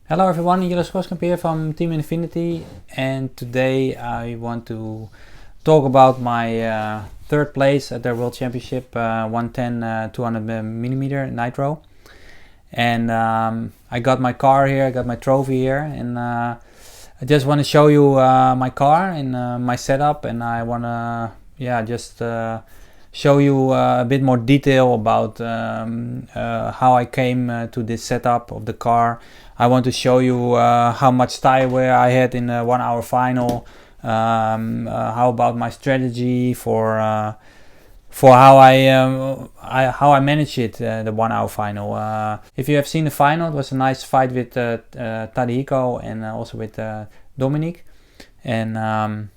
Hello everyone, Jilles Groskamp here from Team INF1NITY, and today I want to talk about my third place at the World Championship 110 200mm Nitro. And I got my car here, I got my trophy here, and I just want to show you my car and my setup, and I want to just show you a bit more detail about how I came to this setup of the car. I want to show you how much tire wear I had in the 1 hour final. How about my strategy for how I managed it, the 1 hour final. If you have seen the final, it was a nice fight with Tadehiko and also with Dominic, and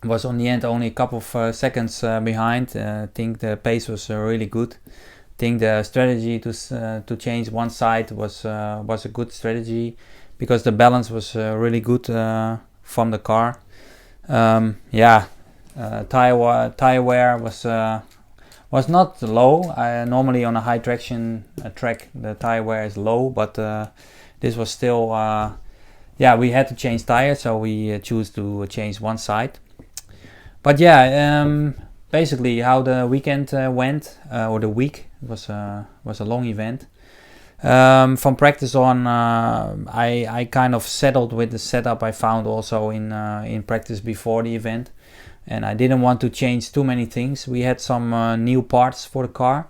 was on the end only a couple of seconds behind. I think the pace was really good. I think the strategy to change one side was a good strategy because the balance was really good from the car. Tire wear was not low. Normally on a high traction track the tire wear is low, but this was still we had to change tires, so we choose to change one side. But basically how the weekend went, or the week was a long event. From practice on, I kind of settled with the setup I found also in practice before the event, and I didn't want to change too many things. We had some new parts for the car,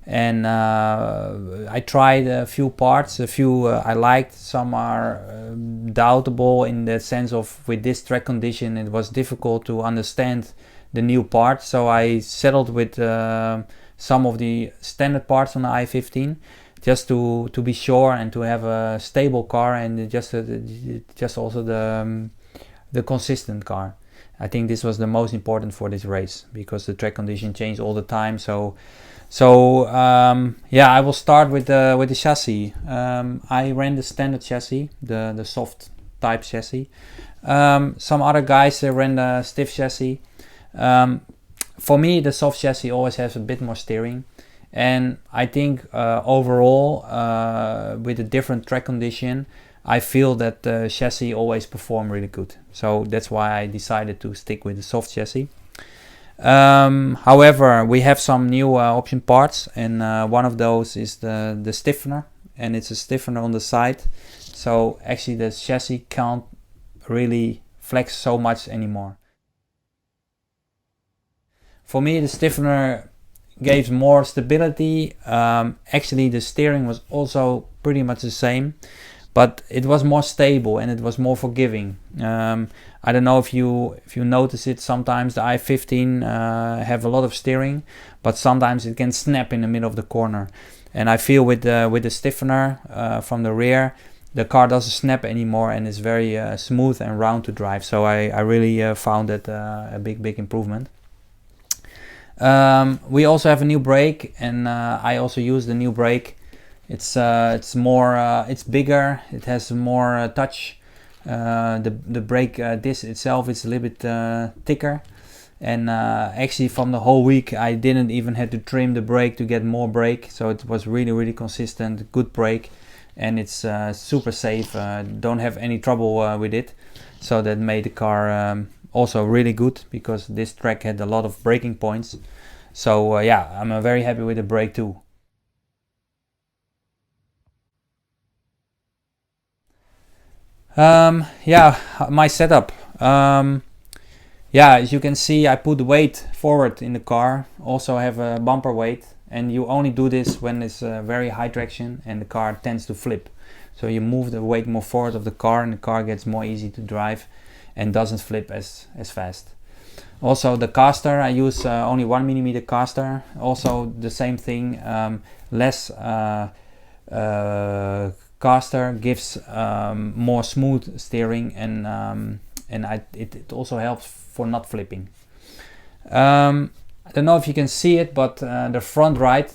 and I tried a few parts. A few I liked, some are doubtable in the sense of with this track condition it was difficult to understand the new parts, so I settled with some of the standard parts on the i15 just to be sure and to have a stable car, and just also the consistent car. I think this was the most important for this race because the track condition changed all the time. I will start with the chassis. I ran the standard chassis, the soft type chassis. Some other guys ran the stiff chassis. For me, the soft chassis always has a bit more steering, and I think overall with a different track condition I feel that the chassis always perform really good, so that's why I decided to stick with the soft chassis. However, we have some new option parts, and one of those is the stiffener, and it's a stiffener on the side, so actually the chassis can't really flex so much anymore. For me, the stiffener gave more stability. Actually the steering was also pretty much the same, but it was more stable and it was more forgiving. I don't know if you notice it, sometimes the i15 have a lot of steering, but sometimes it can snap in the middle of the corner, and I feel with the stiffener from the rear the car doesn't snap anymore and is very smooth and round to drive, so I really found that a big improvement. We also have a new brake, and I also use the new brake. It's more it's bigger, it has more touch. The brake disc itself is a little bit thicker, and actually from the whole week I didn't even have to trim the brake to get more brake, so it was really consistent, good brake, and it's super safe. Don't have any trouble with it, so that made the car also really good because this track had a lot of braking points. So I'm very happy with the brake too. My setup. As you can see, I put weight forward in the car. Also have a bumper weight, and you only do this when it's very high traction and the car tends to flip. So you move the weight more forward of the car, and the car gets more easy to drive and doesn't flip as fast. Also the caster, I use only 1mm caster. Also the same thing, less caster gives more smooth steering, and it also helps for not flipping. I don't know if you can see it, but the front right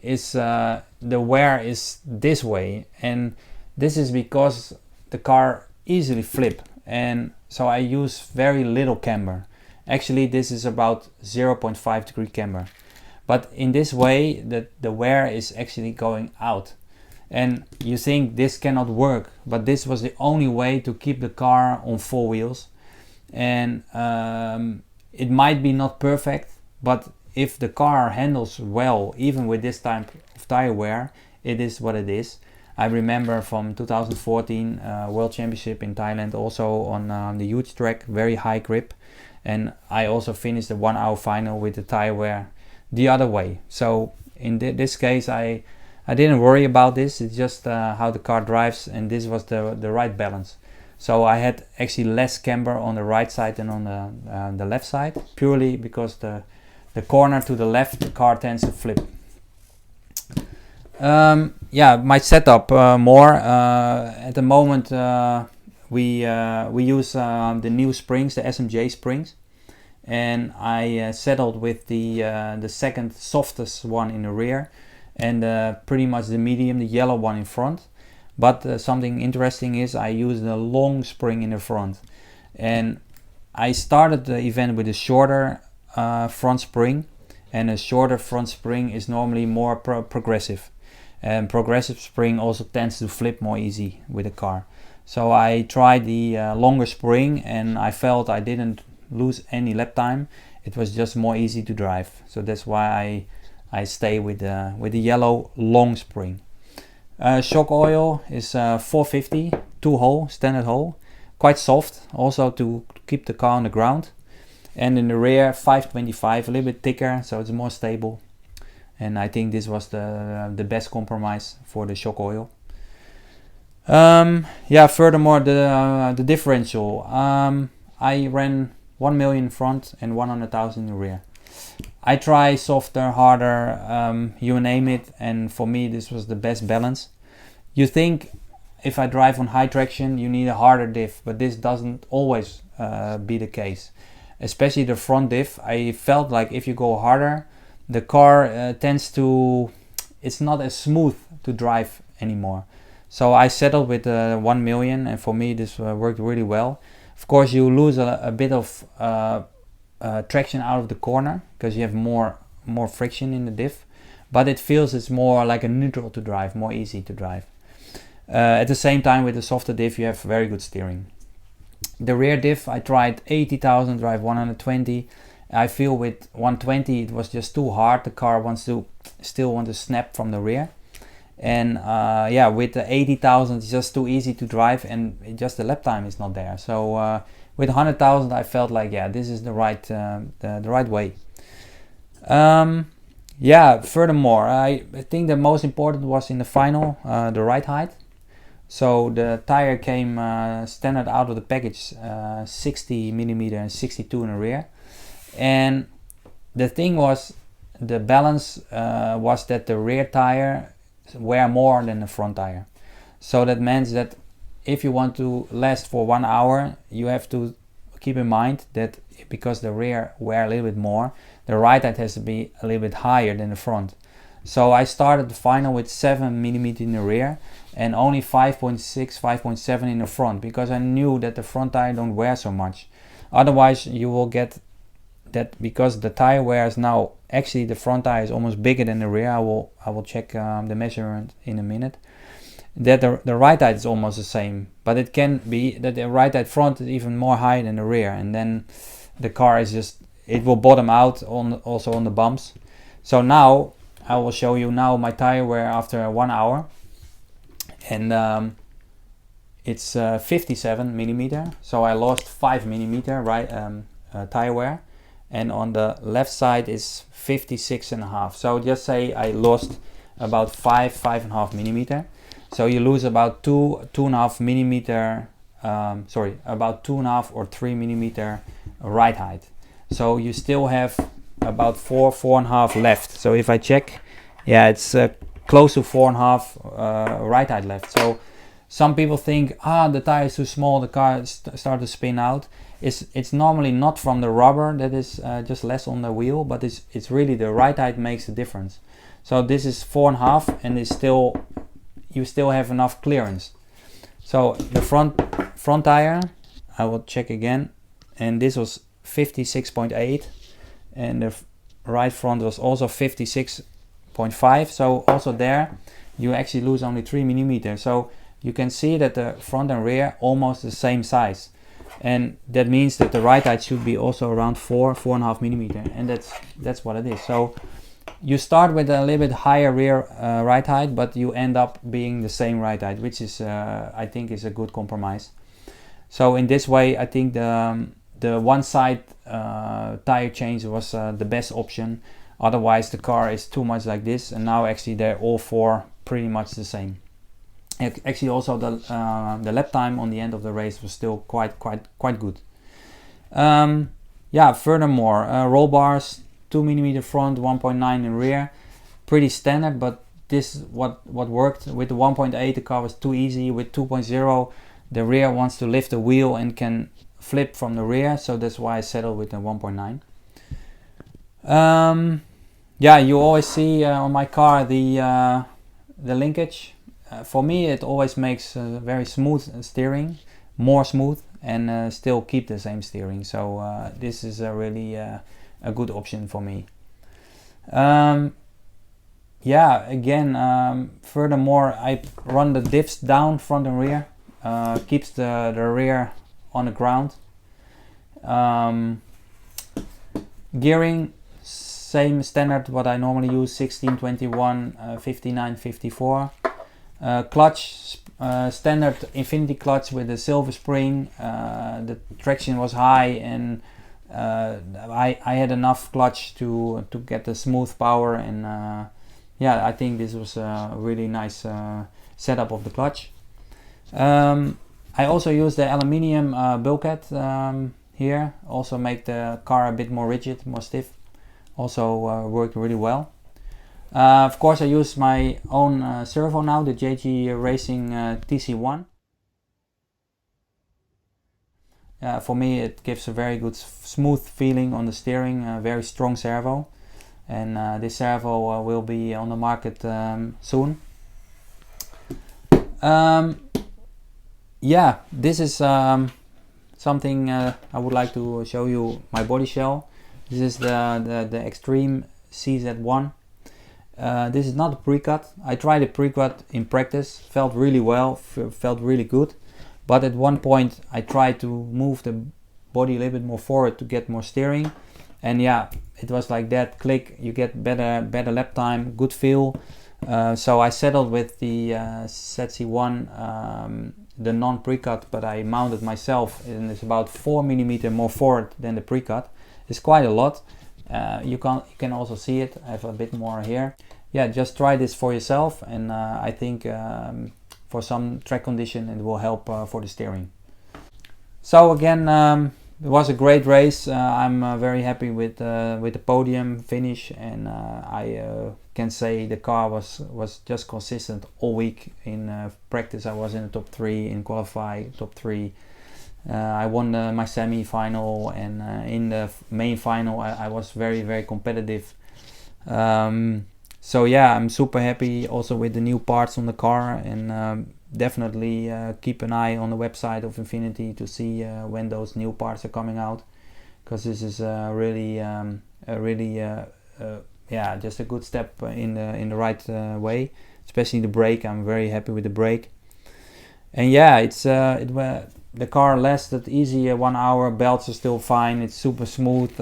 is the wear is this way, and this is because the car easily flip, and so I use very little camber. Actually this is about 0.5 degree camber, but in this way the wear is actually going out, and you think this cannot work, but this was the only way to keep the car on 4 wheels. And it might be not perfect, but if the car handles well, even with this type of tire wear, it is what it is. I remember from 2014 World Championship in Thailand, also on the huge track, very high grip, and I also finished the 1 hour final with the tire wear the other way. So in this case I didn't worry about this. It's just how the car drives, and this was the right balance. So I had actually less camber on the right side than on the left side, purely because the corner to the left, the car tends to flip. Yeah, my setup more at the moment we use the new springs, the SMJ springs, and I settled with the second softest one in the rear, and pretty much the medium, the yellow one in front. But something interesting is I use the long spring in the front, and I started the event with a shorter front spring, and a shorter front spring is normally more progressive, and progressive spring also tends to flip more easy with the car. So I tried the longer spring, and I felt I didn't lose any lap time. It was just more easy to drive, so that's why I stay with the yellow long spring. Shock oil is 450, 2-hole, standard hole, quite soft, also to keep the car on the ground. And in the rear 525, a little bit thicker, so it's more stable. And I think this was the best compromise for the shock oil. Yeah, furthermore, the differential. I ran 1 million in front and 100,000 in the rear. I try softer, harder, you name it, and for me this was the best balance. You think if I drive on high traction you need a harder diff, but this doesn't always be the case. Especially the front diff, I felt like if you go harder, the car tends to, it's not as smooth to drive anymore. So I settled with 1 million, and for me this worked really well. Of course you lose a bit of traction out of the corner because you have more friction in the diff, but it feels it's more like a neutral to drive, more easy to drive. At the same time, with the softer diff you have very good steering. The rear diff, I tried 80,000, drive 120. I feel with 120 it was just too hard. The car still wants to snap from the rear, and yeah, with the 80,000 it's just too easy to drive, and just the lap time is not there. So with 100,000 I felt like, yeah, this is the right way. Yeah, furthermore, I think the most important was in the final, the ride height. So the tire came standard out of the package, 60 millimeter and 62 in the rear. And the thing was, the balance was that the rear tire wear more than the front tire. So that means that if you want to last for 1 hour, you have to keep in mind that because the rear wear a little bit more, the ride height has to be a little bit higher than the front. So I started the final with 7 millimeter in the rear and only 5.6, 5.7 in the front, because I knew that the front tire don't wear so much. Otherwise you will get that, because the tire wears now, actually the front tire is almost bigger than the rear. I will check the measurement in a minute. That the right height is almost the same, but it can be that the right height front is even more high than the rear, and then the car is just, it will bottom out also on the bumps. So now I will show you now my tire wear after 1 hour, and it's 57 millimeter. So I lost 5 millimeter tire wear, and on the left side is 56.5. So just say I lost about 5.5 millimeter. So you lose about 2.5 millimeter, about 2.5 or 3 millimeter ride height. So you still have about 4.5 left. So if I check, yeah, it's close to 4.5 ride height left. So some people think, the tire is too small, the car start to spin out. It's normally not from the rubber that is just less on the wheel, but it's really the ride height makes a difference. So this is 4.5, and it's still, you still have enough clearance. So the front tire, I will check again, and this was 56.8, and the right front was also 56.5. So also there you actually lose only 3 millimeters. So you can see that the front and rear almost the same size, and that means that the ride height should be also around 4.5 millimeter, and that's what it is. So you start with a little bit higher rear ride height, but you end up being the same ride height, which is I think is a good compromise. So in this way, I think the one side tire change was the best option. Otherwise the car is too much like this, and now actually they're all four pretty much the same. Actually also the lap time on the end of the race was still quite good. Yeah, furthermore, roll bars, 2 millimeter front, 1.9 in rear, pretty standard, but this is what worked. With the 1.8 the car was too easy. With 2.0 the rear wants to lift the wheel and can flip from the rear, so that's why I settled with the 1.9. Yeah, you always see on my car the linkage. For me it always makes very smooth steering, more smooth, and still keep the same steering. So this is really a good option for me. Yeah, again, furthermore I run the diffs down, front and rear, keeps the rear on the ground. Gearing, same standard what I normally use, 16, 21, 59, 54. Clutch, standard Infinity clutch with the silver spring. The traction was high, and I had enough clutch to get the smooth power, and yeah, I think this was a really nice setup of the clutch. I also use the aluminium bulkhead here, also make the car a bit more rigid, more stiff. Also worked really well. Of course I use my own servo now, the JG Racing TC1. For me it gives a very good smooth feeling on the steering, very strong servo, and this servo will be on the market soon. Yeah, this is something I would like to show you, my body shell. This is the Extreme CZ1. This is not a pre-cut. I tried a pre-cut in practice, felt really well, felt really good, but at one point I tried to move the body a little bit more forward to get more steering, and yeah, it was like that, click, you get better lap time, good feel. So I settled with the ZC1, the non pre-cut, but I mounted myself, and it's about 4 millimeter more forward than the pre-cut. It's quite a lot. You can also see it. I have a bit more here. Yeah, just try this for yourself, and I think for some track condition it will help for the steering. So again, it was a great race. I'm very happy with the podium finish, and I can say the car was just consistent all week. In practice I was in the top 3, in qualify top 3. I won my semi-final, and in the main final I was very competitive. So yeah, I'm super happy also with the new parts on the car, and definitely keep an eye on the website of Infinity to see when those new parts are coming out, because this is really yeah, just a good step in the right way, especially the brake. I'm very happy with the brake, and yeah, it's the car lasted easy 1 hour. Belts are still fine. It's super smooth.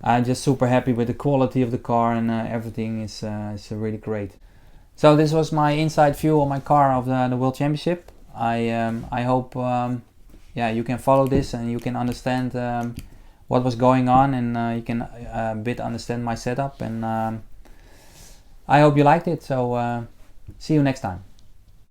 I'm just super happy with the quality of the car, and everything is really great. So this was my inside view on my car of the World Championship. I hope yeah, you can follow this and you can understand what was going on, and you can a bit understand my setup, and I hope you liked it. So see you next time.